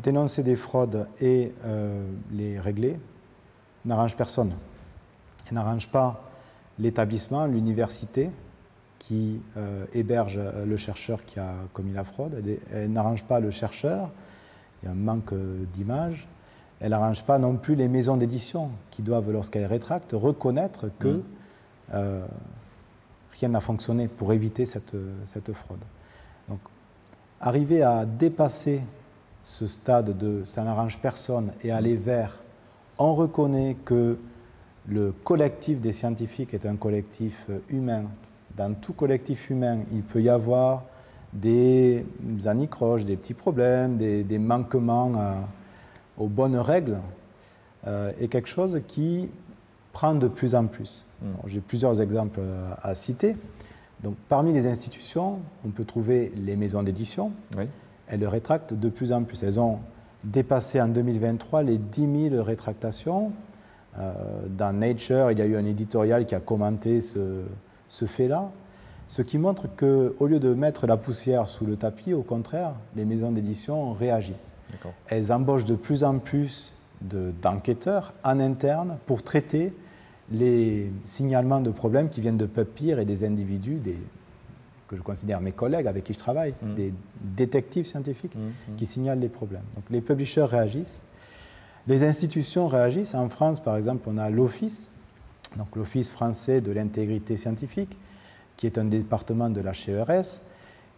dénoncer des fraudes et les régler n'arrange personne. Elle n'arrange pas l'établissement, l'université qui héberge le chercheur qui a commis la fraude. Elle n'arrange pas le chercheur, il y a un manque d'image. Elle n'arrange pas non plus les maisons d'édition qui doivent, lorsqu'elles rétractent, reconnaître que rien n'a fonctionné pour éviter cette fraude. Donc, arriver à dépasser ce stade de « ça n'arrange personne » et aller vers « on reconnaît que le collectif des scientifiques est un collectif humain ». Dans tout collectif humain, il peut y avoir des anicroches, des petits problèmes, des manquements aux bonnes règles, est quelque chose qui prend de plus en plus. J'ai plusieurs exemples à citer. Donc, parmi les institutions, on peut trouver les maisons d'édition. Oui. Elles rétractent de plus en plus. Elles ont dépassé en 2023 les 10 000 rétractations. Dans Nature, il y a eu un éditorial qui a commenté ce fait-là, ce qui montre qu'au lieu de mettre la poussière sous le tapis, au contraire, les maisons d'édition réagissent. Elles embauchent de plus en plus d'enquêteurs en interne pour traiter les signalements de problèmes qui viennent de PubPeer et des individus, que je considère mes collègues avec qui je travaille, des détectives scientifiques qui signalent les problèmes. Donc les publishers réagissent, les institutions réagissent. En France, par exemple, on a l'Office, donc l'Office français de l'intégrité scientifique, qui est un département de l'HCERES,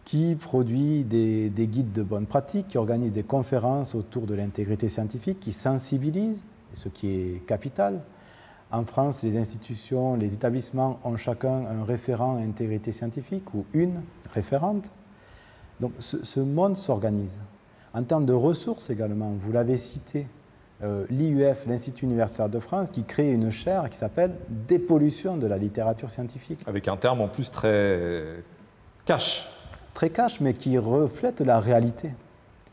qui produit des guides de bonne pratique, qui organise des conférences autour de l'intégrité scientifique, qui sensibilise, ce qui est capital. En France, les institutions, les établissements ont chacun un référent intégrité scientifique ou une référente. Donc ce monde s'organise. En termes de ressources également, vous l'avez cité, l'IUF, l'Institut universitaire de France, qui crée une chaire qui s'appelle « Dépollution de la littérature scientifique ». Avec un terme en plus très cash. Très cash, mais qui reflète la réalité.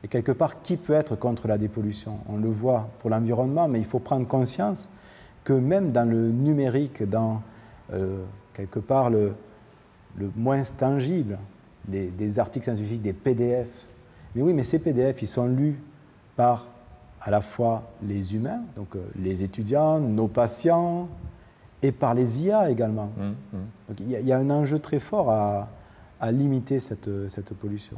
Et quelque part, qui peut être contre la dépollution? On le voit pour l'environnement, mais il faut prendre conscience que même dans le numérique, dans quelque part le moins tangible, des articles scientifiques, des PDF, mais oui, mais ces PDF, ils sont lus par à la fois les humains, donc les étudiants, nos patients, et par les IA également. Donc il y a un enjeu très fort à limiter cette pollution.